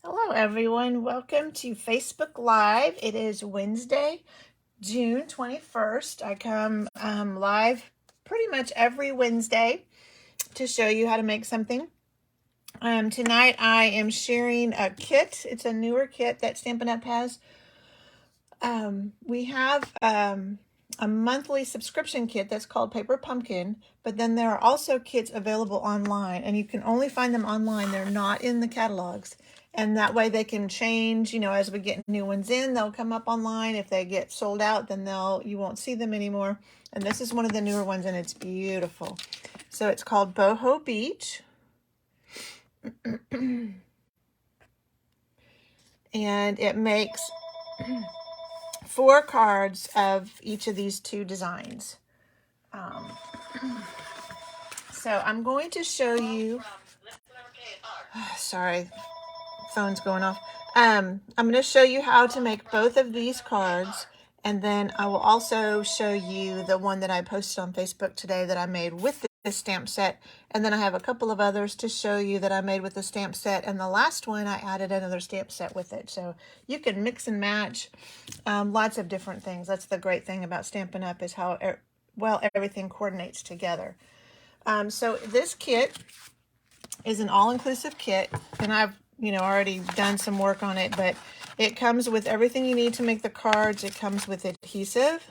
Hello everyone, welcome to Facebook Live. It is Wednesday, June 21st. I come live pretty much every Wednesday to show you how to make something. Tonight I am sharing a kit. It's a newer kit that Stampin' Up! Has. We have a monthly subscription kit that's called Paper Pumpkin, but then there are also kits available online, and you can only find them online. They're not in the catalogs, and that way they can change. As we get new ones in, they'll come up online. If they get sold out, then you won't see them anymore. And this is one of the newer ones, and it's beautiful. So it's called Boho Beach. And it makes 4 cards of each of these 2 designs. So I'm going to show you, sorry, phone's going off. I'm going to show you how to make both of these cards, and then I will also show you the one that I posted on Facebook today that I made with this stamp set, and then I have a couple of others to show you that I made with the stamp set, and the last one I added another stamp set with it. So you can mix and match lots of different things. That's the great thing about Stampin' Up! Is how well everything coordinates together. So this kit is an all-inclusive kit, and I've already done some work on it, but it comes with everything you need to make the cards. It comes with adhesive,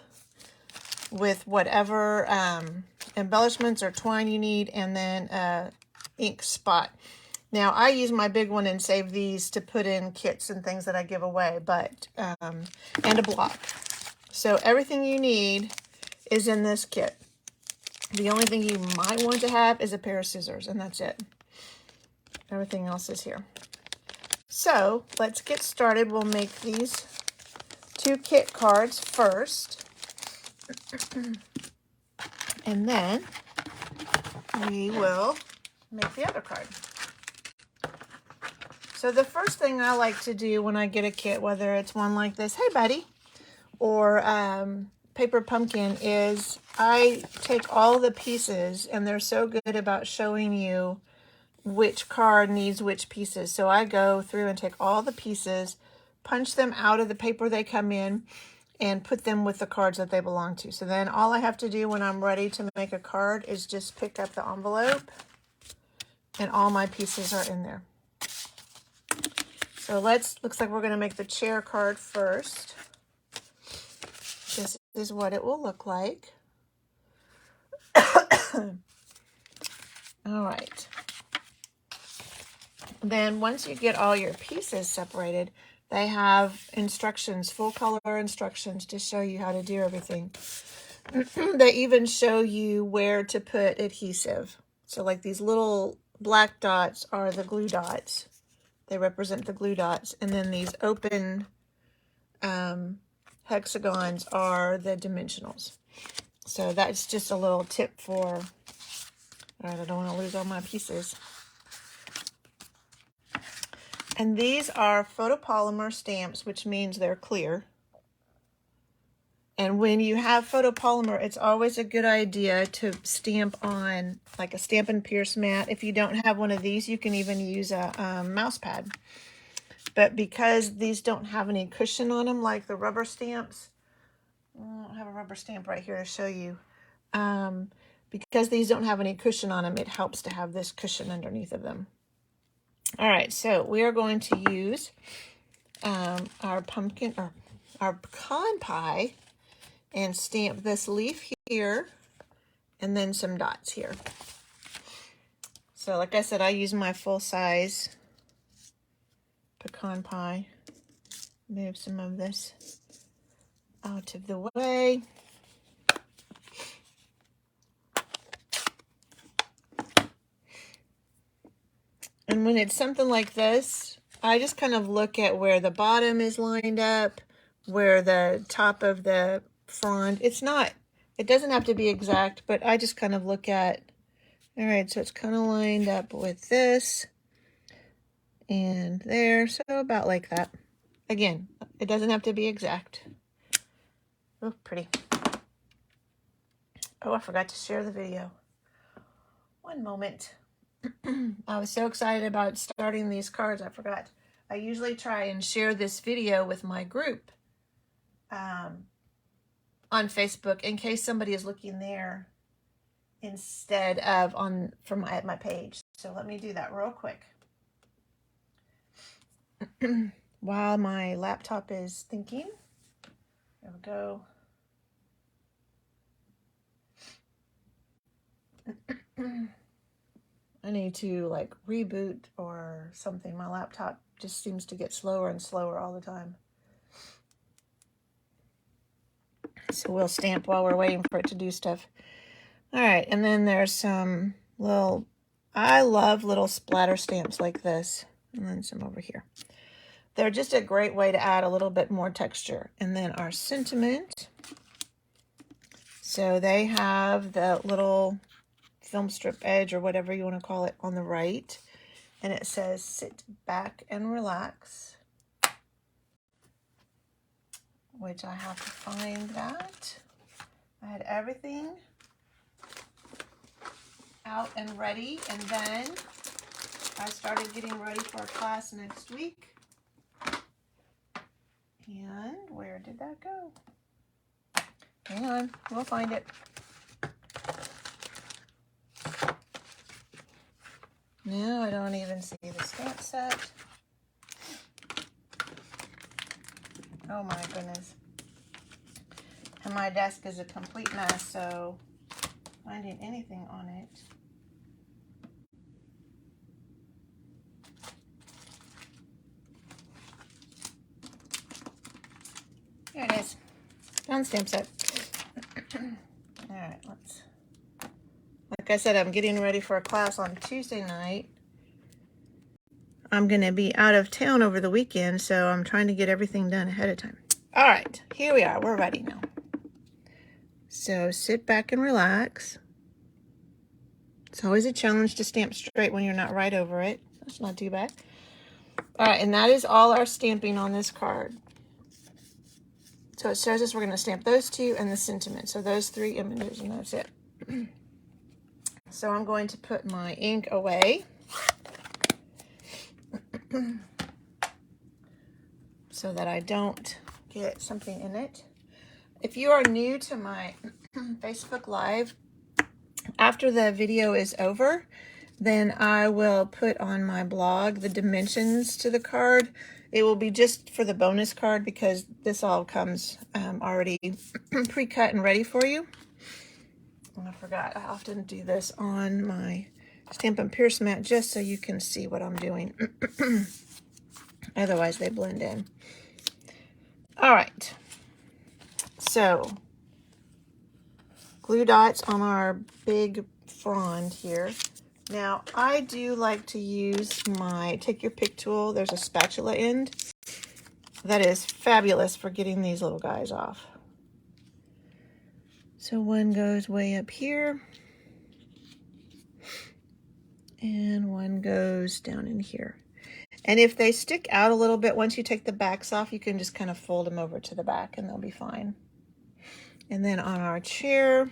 with whatever embellishments or twine you need, and then ink spot. Now I use my big one and save these to put in kits and things that I give away, but and a block. So everything you need is in this kit. The only thing you might want to have is a pair of scissors, and that's it. Everything else is here. So let's get started. We'll make these 2 kit cards first. And then we will make the other card. So the first thing I like to do when I get a kit, whether it's one like this, hey buddy, or Paper Pumpkin, is I take all the pieces, and they're so good about showing you which card needs which pieces. So I go through and take all the pieces, punch them out of the paper they come in, and put them with the cards that they belong to. So then all I have to do when I'm ready to make a card is just pick up the envelope, and all my pieces are in there. So looks like we're going to make the chair card first. This is what it will look like. All right. Then once you get all your pieces separated, they have instructions, full color instructions to show you how to do everything. They even show you where to put adhesive. So like these little black dots are the glue dots. They represent the glue dots. And then these open hexagons are the dimensionals. So that's just a little tip for, all right, I don't want to lose all my pieces. And these are photopolymer stamps, which means they're clear. And when you have photopolymer, it's always a good idea to stamp on like a Stampin' Pierce mat. If you don't have one of these, you can even use a mouse pad. But because these don't have any cushion on them like the rubber stamps, I don't have a rubber stamp right here to show you. Because these don't have any cushion on them, it helps to have this cushion underneath of them. All right, so we are going to use our pumpkin or our pecan pie and stamp this leaf here and then some dots here. So like I said, I use my full size pecan pie. Move some of this out of the way. And when it's something like this, I just kind of look at where the bottom is lined up, where the top of the frond, it doesn't have to be exact, but I just kind of look at, all right, so it's kind of lined up with this and there, so about like that. Again, it doesn't have to be exact. Oh, pretty. Oh, I forgot to share the video. One moment. I was so excited about starting these cards, I forgot. I usually try and share this video with my group on Facebook in case somebody is looking there instead of at my page. So let me do that real quick. While my laptop is thinking. There we go. I need to like reboot or something. My laptop just seems to get slower and slower all the time. So we'll stamp while we're waiting for it to do stuff. All right, and then there's some little, I love little splatter stamps like this. And then some over here. They're just a great way to add a little bit more texture. And then our sentiment. So they have the little film strip edge or whatever you want to call it on the right. And it says, sit back and relax. Which I have to find that. I had everything out and ready. And then I started getting ready for a class next week. And where did that go? Hang on, we'll find it. No, I don't even see the stamp set. Oh my goodness. And my desk is a complete mess, so finding anything on it. There it is. Found stamp set. All right, let's. Like I said, I'm getting ready for a class on Tuesday night. I'm going to be out of town over the weekend, so I'm trying to get everything done ahead of time. All right, here we are. We're ready now. So sit back and relax. It's always a challenge to stamp straight when you're not right over it. That's not too bad. All right, and that is all our stamping on this card. So it shows us we're going to stamp those two and the sentiment. So those three images, and that's it. So I'm going to put my ink away. So that I don't get something in it. If you are new to my Facebook Live, after the video is over, then I will put on my blog the dimensions to the card. It will be just for the bonus card because this all comes already pre-cut and ready for you. And I forgot, I often do this on my Stampin' Pierce mat just so you can see what I'm doing. Otherwise they blend in. All right. So, glue dots on our big frond here. Now, I do like to use my Take Your Pick tool. There's a spatula end that is fabulous for getting these little guys off. So one goes way up here. And one goes down in here. And if they stick out a little bit, once you take the backs off, you can just kind of fold them over to the back and they'll be fine. And then on our chair,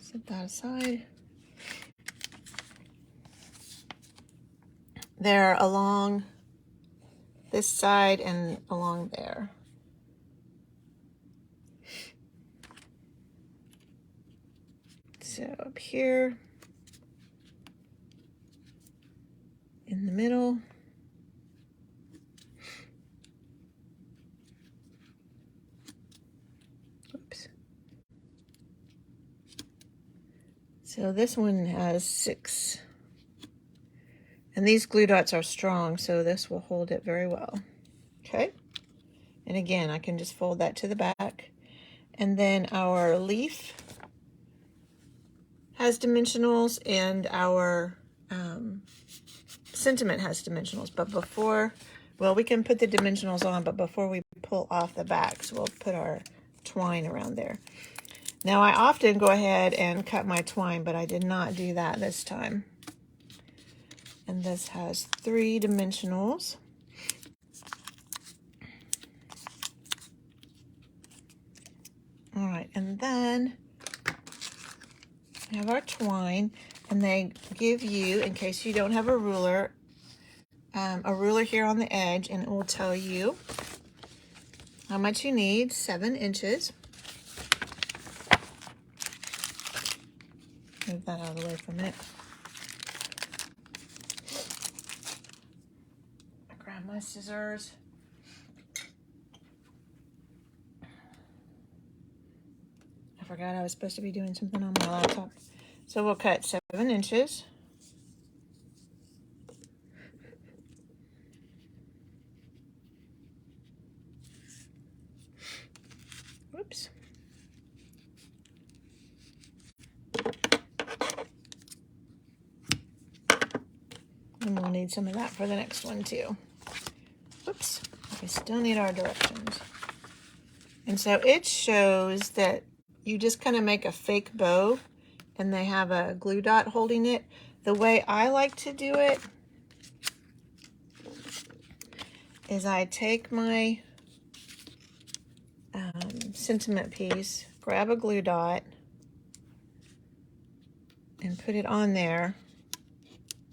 set that aside. They're along this side and along there. So up here, in the middle, oops. So this one has 6. And these glue dots are strong, so this will hold it very well. Okay. And again, I can just fold that to the back. And then our leaf has dimensionals and our sentiment has dimensionals. But before, well, we can put the dimensionals on, but before we pull off the backs, we'll put our twine around there. Now, I often go ahead and cut my twine, but I did not do that this time. And this has 3 dimensionals. All right, and then we have our twine, and they give you, in case you don't have a ruler, a ruler here on the edge, and it will tell you how much you need, 7 inches. Move that out of the way for a minute. I grab my scissors. I forgot I was supposed to be doing something on my laptop. So we'll cut 7 inches. Whoops. And we'll need some of that for the next one too. Whoops. We still need our directions. And so it shows that you just kind of make a fake bow and they have a glue dot holding it. The way I like to do it is I take my sentiment piece, grab a glue dot, and put it on there.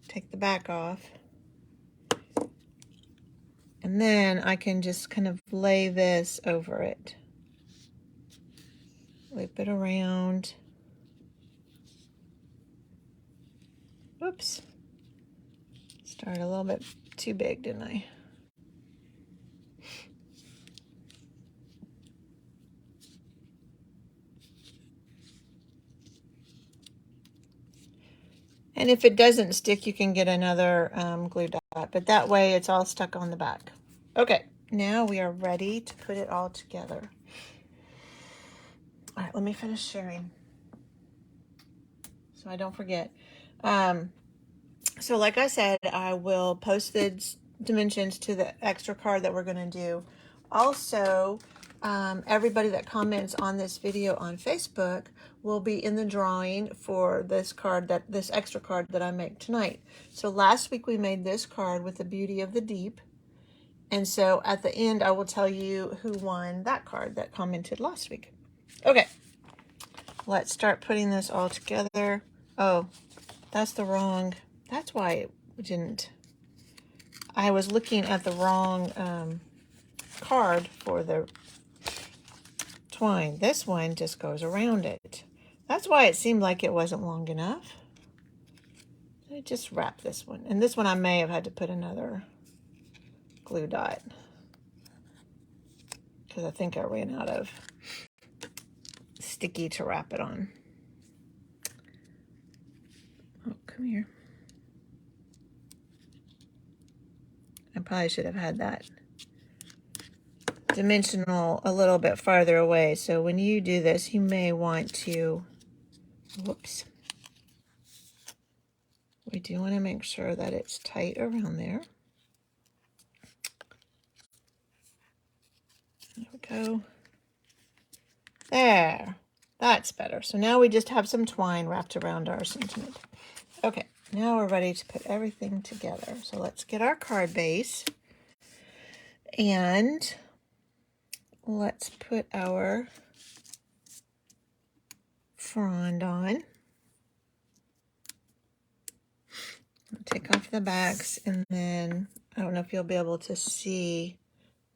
Take the back off. And then I can just kind of lay this over it. Loop it around. Oops. Started a little bit too big, didn't I? And if it doesn't stick, you can get another glue dot, but that way it's all stuck on the back. Okay, now we are ready to put it all together. All right, let me finish sharing so I don't forget. So like I said, I will post the dimensions to the extra card that we're going to do. Also, everybody that comments on this video on Facebook will be in the drawing for this card, this extra card that I make tonight. So last week we made this card with the Beauty of the Deep. And so at the end, I will tell you who won that card that commented last week. Okay, let's start putting this all together. Oh, that's the wrong, that's why it didn't. I was looking at the wrong card for the twine. This one just goes around it. That's why it seemed like it wasn't long enough. I just wrap this one. And this one I may have had to put another glue dot because I think I ran out of sticky to wrap it on. Oh, come here. I probably should have had that dimensional a little bit farther away. So when you do this, you may want to, whoops. We do want to make sure that it's tight around there. There we go. There. That's better. So now we just have some twine wrapped around our sentiment. Okay, now we're ready to put everything together. So let's get our card base. And let's put our frond on. Take off the backs, and then I don't know if you'll be able to see,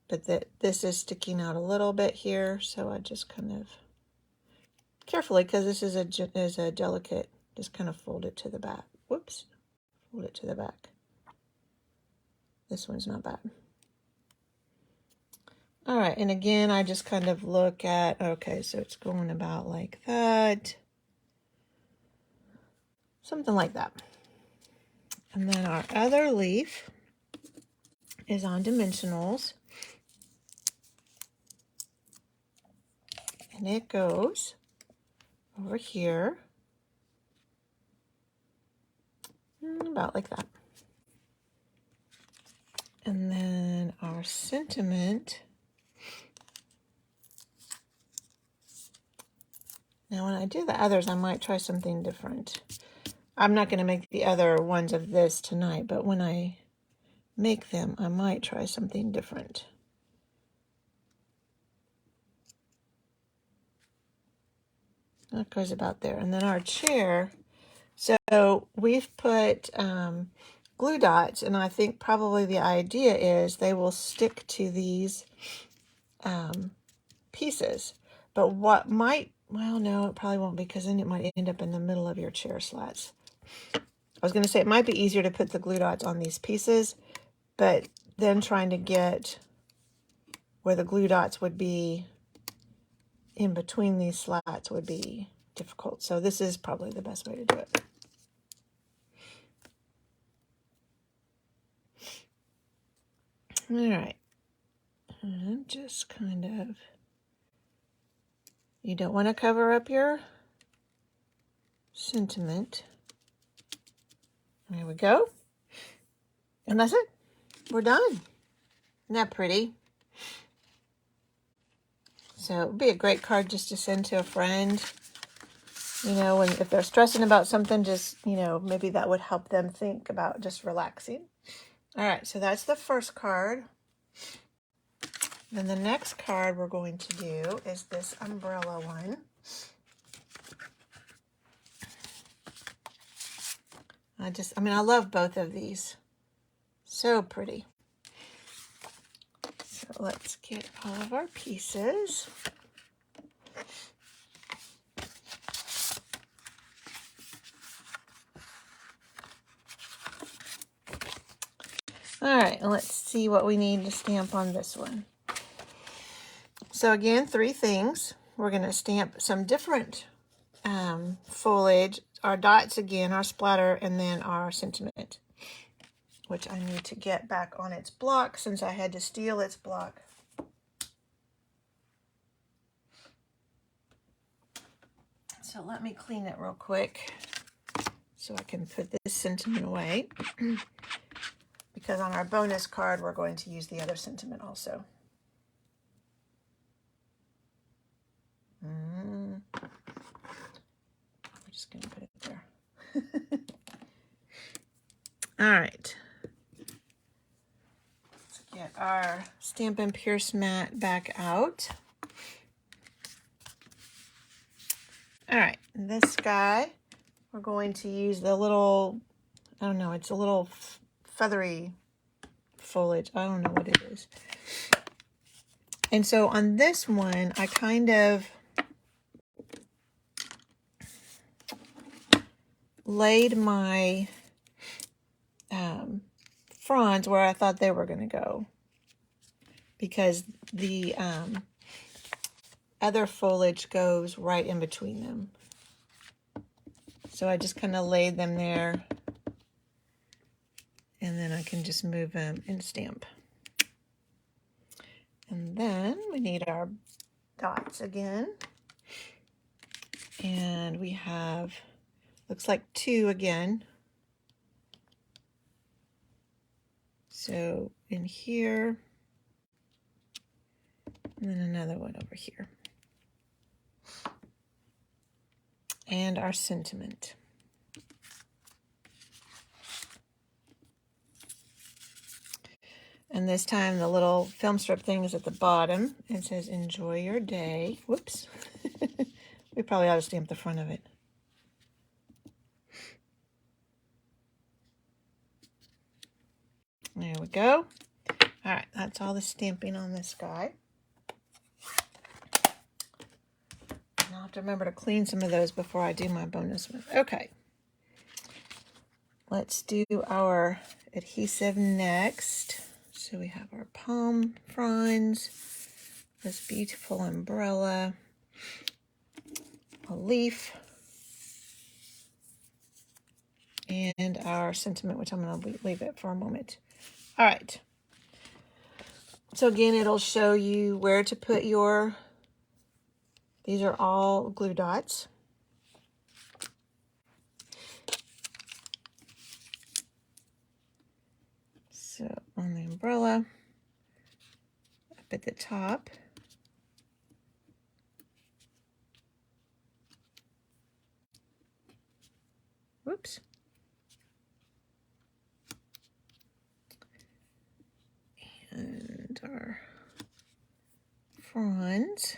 but this is sticking out a little bit here, so I just kind of carefully, because this is a delicate, just kind of fold it to the back. Whoops, fold it to the back. This one's not bad. All right, and again, I just kind of look at, okay, so it's going about like that, something like that. And then our other leaf is on dimensionals. And it goes over here, about like that. And then our sentiment. Now when I do the others, I might try something different. I'm not going to make the other ones of this tonight, but when I make them, I might try something different. That goes about there. And then our chair. So we've put glue dots, and I think probably the idea is they will stick to these pieces. But what might, well, no, it probably won't, because then it might end up in the middle of your chair slats. I was going to say it might be easier to put the glue dots on these pieces, but then trying to get where the glue dots would be in between these slats would be difficult. So this is probably the best way to do it. All right. And just kind of, you don't want to cover up your sentiment. There we go. And that's it. We're done. Isn't that pretty? So it would be a great card just to send to a friend. You know, if they're stressing about something, just, you know, maybe that would help them think about just relaxing. All right, so that's the first card. Then the next card we're going to do is this umbrella one. I love both of these. So pretty. So let's get all of our pieces. All right, and let's see what we need to stamp on this one. So again, 3 things. We're going to stamp some different foliage, our dots again, our splatter, and then our sentiment, which I need to get back on its block since I had to steal its block. So let me clean it real quick so I can put this sentiment away. Because on our bonus card, we're going to use the other sentiment also. We're just going to put it there. All right. Let's get our Stampin' Pierce mat back out. All right, this guy, we're going to use the little, I don't know, it's a little feathery foliage. I don't know what it is. And so on this one, I kind of laid my fronds where I thought they were going to go, because the other foliage goes right in between them. So I just kind of laid them there, and then I can just move them and stamp. And then we need our dots again. And we have, looks like 2 again. So in here, and then another one over here. And our sentiment. And this time the little film strip thing is at the bottom. It says, enjoy your day. Whoops. We probably ought to stamp the front of it. There we go. All right, that's all the stamping on this guy. And I'll have to remember to clean some of those before I do my bonus one. Okay. Let's do our adhesive next. So we have our palm fronds, this beautiful umbrella, a leaf, and our sentiment, which I'm going to leave it for a moment. All right. So again, it'll show you where to put your, these are all glue dots. So on the umbrella, up at the top. Whoops. And our fronds.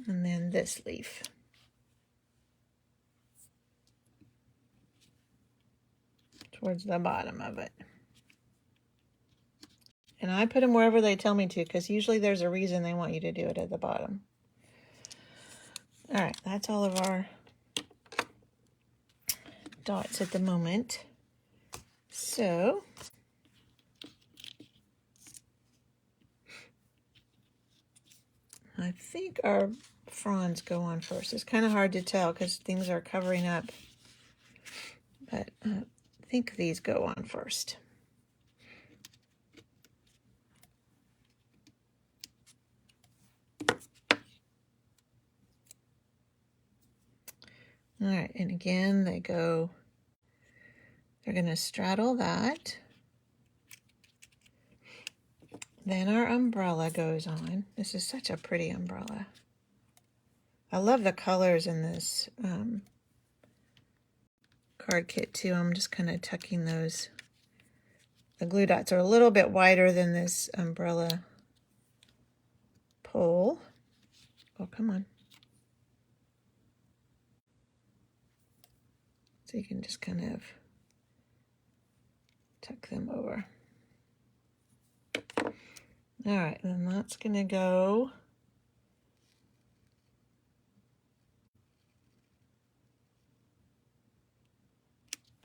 And then this leaf. towards the bottom of it. And I put them wherever they tell me to, because usually there's a reason they want you to do it at the bottom. All right, that's all of our dots at the moment. So I think our fronds go on first. It's kind of hard to tell because things are covering up, but I think these go on first. All right, and again, they're going to straddle that. Then our umbrella goes on. This is such a pretty umbrella. I love the colors in this card kit too. I'm just kind of tucking those. The glue dots are a little bit wider than this umbrella pole. Oh, come on. So you can just kind of tuck them over. All right, then that's going to go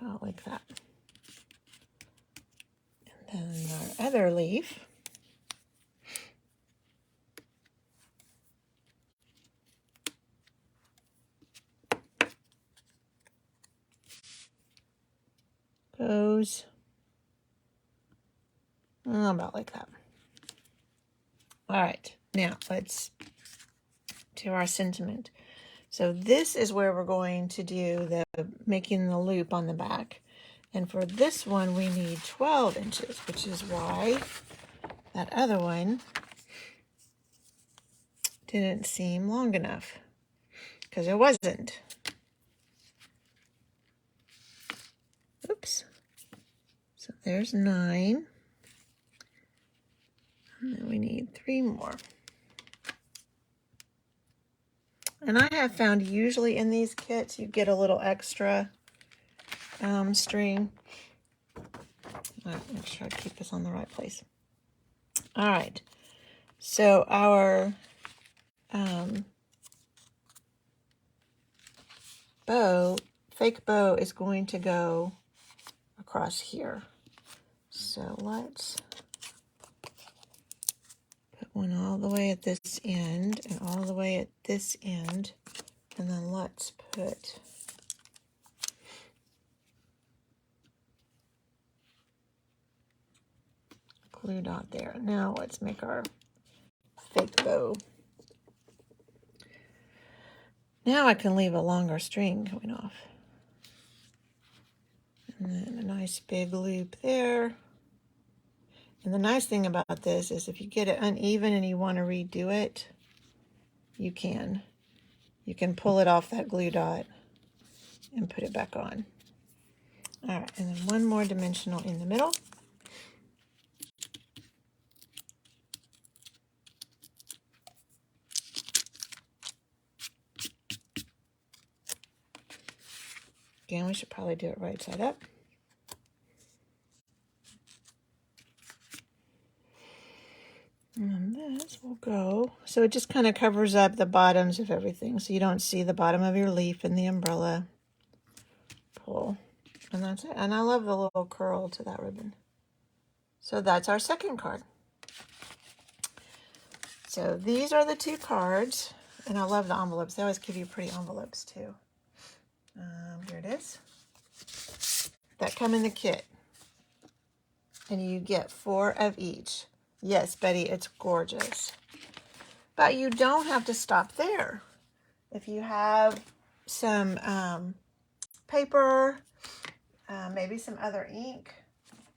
about like that. And then our other leaf goes about like that. All right, now let's do our sentiment. So this is where we're going to do the making the loop on the back. And for this one, we need 12 inches, which is why that other one didn't seem long enough, because it wasn't. Oops. So there's 9. And then we need 3 more. And I have found usually in these kits you get a little extra string. All right, make sure I keep this on the right place. All right, so our fake bow is going to go across here. So let's put one all the way at this end and all the way at this end, and then let's put a glue dot there. Now let's make our fake bow. Now I can leave a longer string going off. And then a nice big loop there. And the nice thing about this is if you get it uneven and you want to redo it, you can. You can pull it off that glue dot and put it back on. All right, and then one more dimensional in the middle. Again, we should probably do it right side up. And this will go, so it just kind of covers up the bottoms of everything, so you don't see the bottom of your leaf in the umbrella. Pull, and that's it. And I love the little curl to that ribbon. So that's our second card. So these are the 2 cards, and I love the envelopes. They always give you pretty envelopes too. Here it is. That come in the kit. And you get 4 of each. Yes, Betty, it's gorgeous. But you don't have to stop there. If you have some paper, maybe some other ink,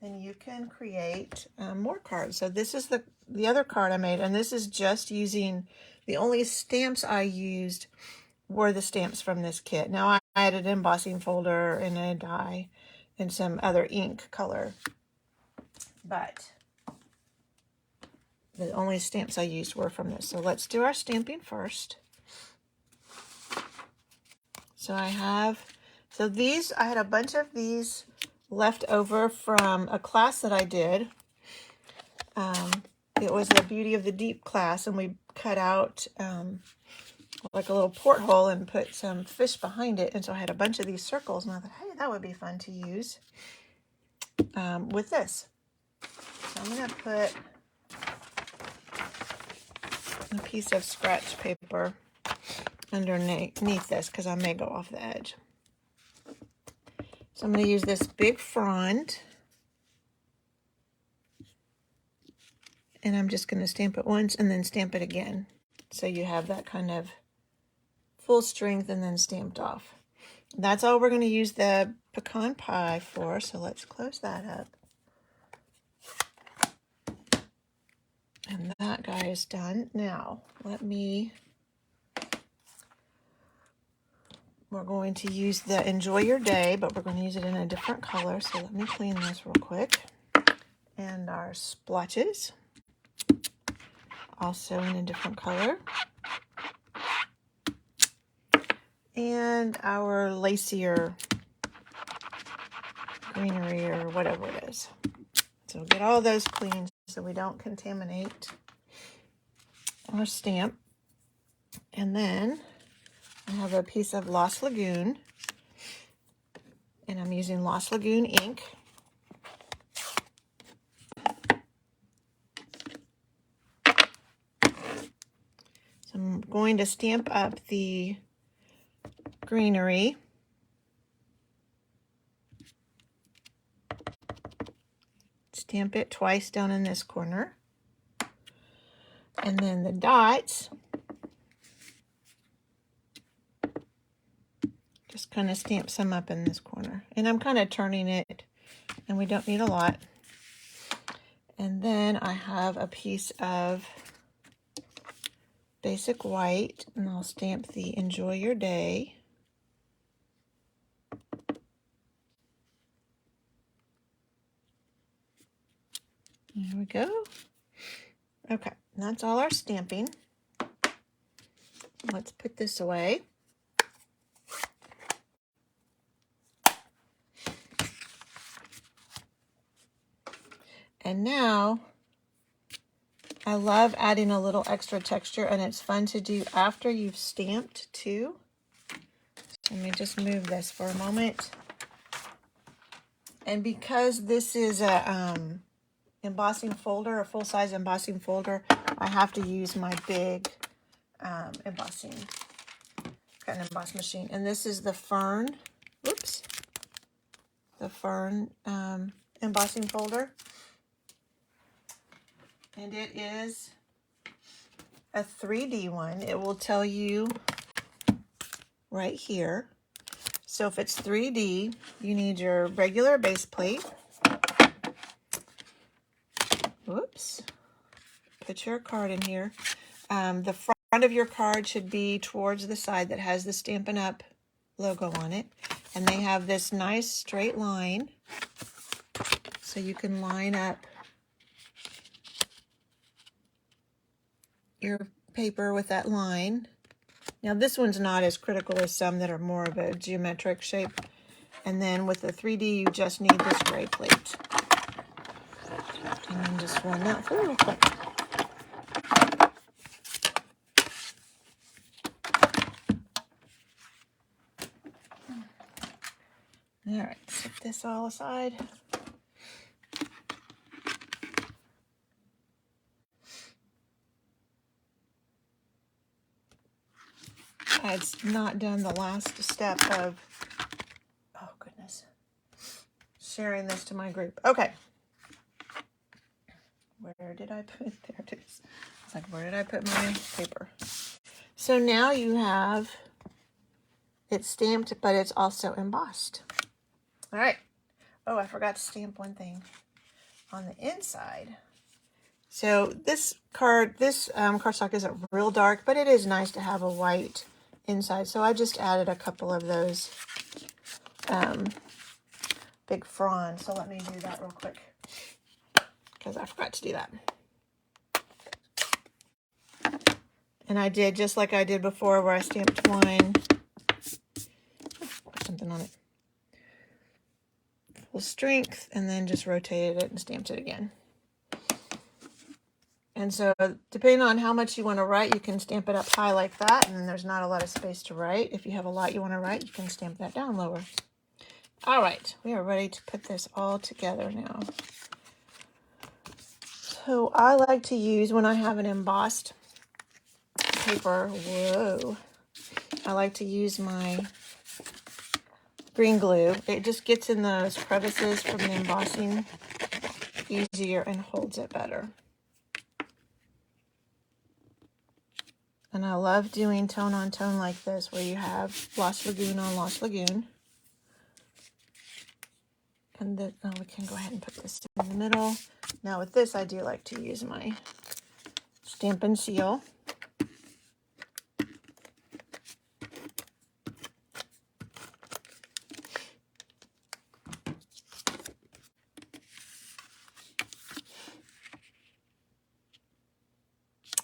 then you can create more cards. So this is the other card I made, and this is just using, the only stamps I used were the stamps from this kit. Now I added an embossing folder and a die and some other ink color, but the only stamps I used were from this. So let's do our stamping first. So I had a bunch of these left over from a class that I did. It was the Beauty of the Deep class, and we cut out like a little porthole and put some fish behind it. And so I had a bunch of these circles, and I thought, hey, that would be fun to use with this. So I'm going to put a piece of scratch paper underneath this because I may go off the edge. So I'm going to use this big frond, and I'm just going to stamp it once and then stamp it again. So you have that kind of full strength and then stamped off. That's all we're going to use the pecan pie for, so let's close that up. And that guy is done. Now, we're going to use the Enjoy Your Day, but we're going to use it in a different color, so let me clean this real quick. And our splotches, also in a different color. And our lacier greenery or whatever it is. So get all those clean so we don't contaminate our stamp. And then I have a piece of Lost Lagoon, and I'm using Lost Lagoon ink. So I'm going to stamp up the greenery. Stamp it twice down in this corner. And then the dots, just kind of stamp some up in this corner. And I'm kind of turning it, and we don't need a lot. And then I have a piece of basic white, and I'll stamp the Enjoy Your Day. There we go. Okay, that's all our stamping. Let's put this away. And now, I love adding a little extra texture, and it's fun to do after you've stamped too. So let me just move this for a moment. And because this is a embossing folder, a full-size embossing folder, I have to use my big emboss machine. And this is the Fern, the Fern embossing folder. And it is a 3D one. It will tell you right here. So if it's 3D, you need your regular base plate. Whoops. Put your card in here. The front of your card should be towards the side that has the Stampin' Up logo on it. And they have this nice straight line. So you can line up your paper with that line. Now this one's not as critical as some that are more of a geometric shape. And then with the 3D, you just need this gray plate. And then just run that through real quick. All right, set this all aside. I'd not done the last step of, oh goodness, sharing this to my group. Okay. Where did I put, there it is. It's like, where did I put my paper? So now you have it stamped, but it's also embossed. All right. Oh, I forgot to stamp one thing on the inside. So this cardstock isn't real dark, but it is nice to have a white inside. So I just added a couple of those big fronds. So let me do that real quick because I forgot to do that. And I did just like I did before where I stamped one. Put something on it. full strength, and then just rotated it and stamped it again. And so depending on how much you want to write, you can stamp it up high like that, and then there's not a lot of space to write. If you have a lot you want to write, you can stamp that down lower. All right, we are ready to put this all together now. So I like to use, when I have an embossed paper, I like to use my green glue. It just gets in those crevices from the embossing easier and holds it better. And I love doing tone on tone like this, where you have Lost Lagoon on Lost Lagoon. And then, we can go ahead and put this in the middle. Now with this, I do like to use my Stampin' Seal.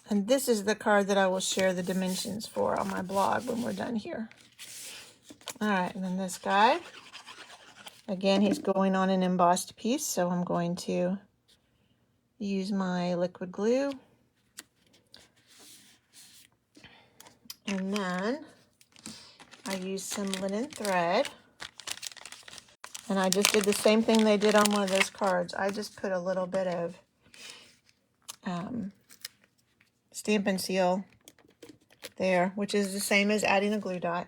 And this is the card that I will share the dimensions for on my blog when we're done here. All right, and then this guy, again, he's going on an embossed piece, so I'm going to use my liquid glue. And then I use some linen thread. And I just did the same thing they did on one of those cards. I just put a little bit of Stampin' Seal there, which is the same as adding a glue dot.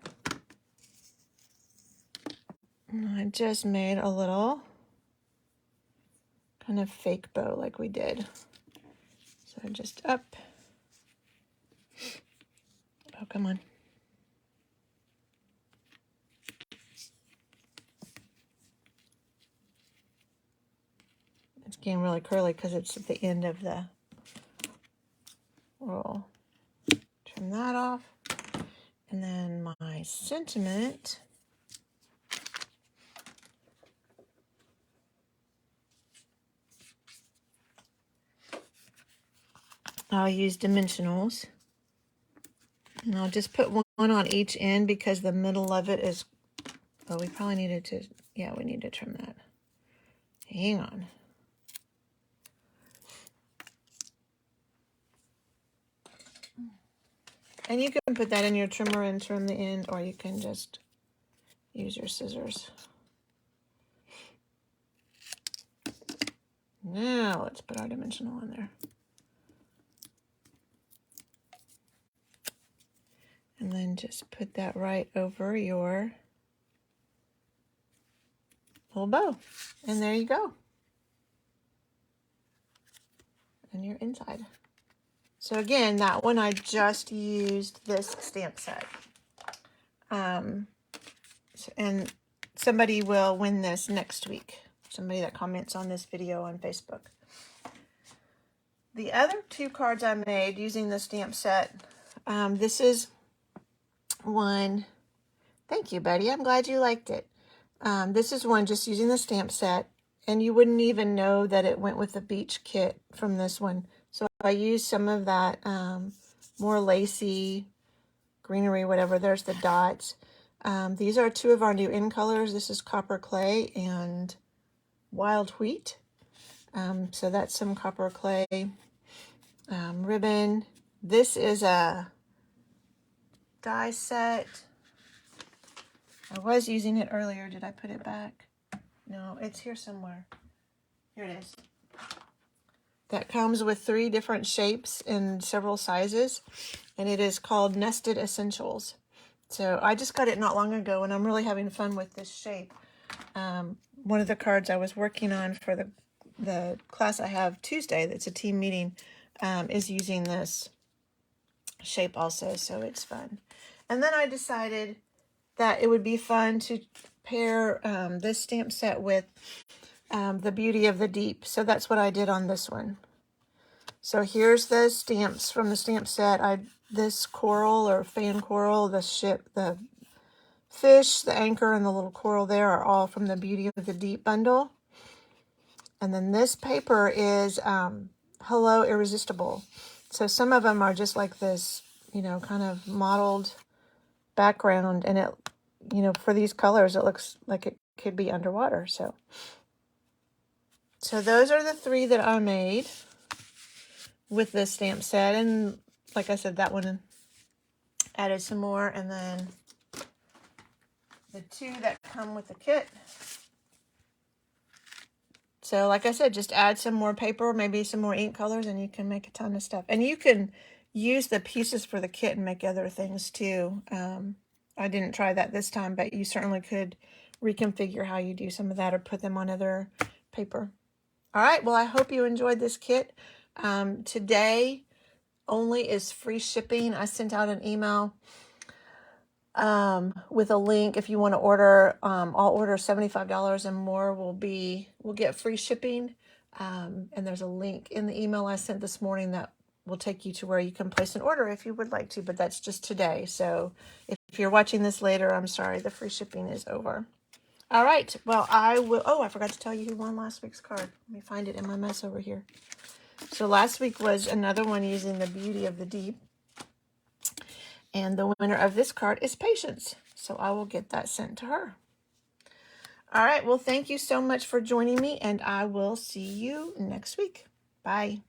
And I just made a little kind of fake bow like we did. So just up. Oh, come on. It's getting really curly because it's at the end of the roll. Trim that off. And then my sentiment. I'll use dimensionals. And I'll just put one on each end because the middle of it is, oh, we probably needed to, yeah, we need to trim that. Hang on. And you can put that in your trimmer and trim the end, or you can just use your scissors. Now let's put our dimensional in there. And then just put that right over your little bow. And there you go. And you're inside. So again, that one I just used this stamp set. And somebody will win this next week. Somebody that comments on this video on Facebook. The other two cards I made using the stamp set, this is one, thank you, buddy. I'm glad you liked it. This is one just using the stamp set, and you wouldn't even know that it went with the beach kit from this one. So I used some of that more lacy greenery, whatever. There's the dots. These are two of our new in colors. This is Copper Clay and Wild Wheat. So that's some Copper Clay ribbon. This is a die set. I was using it earlier. Did I put it back? No, it's here somewhere. Here it is. That comes with 3 different shapes in several sizes, and it is called Nested Essentials. So I just got it not long ago, and I'm really having fun with this shape. One of the cards I was working on for the class I have Tuesday, that's a team meeting, is using this shape also, so it's fun. And then I decided that it would be fun to pair this stamp set with the Beauty of the Deep. So that's what I did on this one. So here's the stamps from the stamp set. This coral or fan coral, the ship, the fish, the anchor, and the little coral there are all from the Beauty of the Deep bundle. And then this paper is Hello Irresistible. So some of them are just like this, you know, kind of mottled background, and you know, for these colors, it looks like it could be underwater. So those are the 3 that I made with this stamp set. And like I said, that one added some more. And then the 2 that come with the kit. So like I said, just add some more paper, maybe some more ink colors, and you can make a ton of stuff. And you can use the pieces for the kit and make other things too. I didn't try that this time, but you certainly could reconfigure how you do some of that or put them on other paper. All right, well, I hope you enjoyed this kit. Today only is free shipping. I sent out an email with a link. If you want to order, all orders $75 and more will get free shipping. And there's a link in the email I sent this morning that will take you to where you can place an order if you would like to, but that's just today. So if you're watching this later, I'm sorry, the free shipping is over. All right, well, I forgot to tell you who won last week's card. Let me find it in my mess over here. So last week was another one using the Beauty of the Deep. And the winner of this card is Patience. So I will get that sent to her. All right. Well, thank you so much for joining me, and I will see you next week. Bye.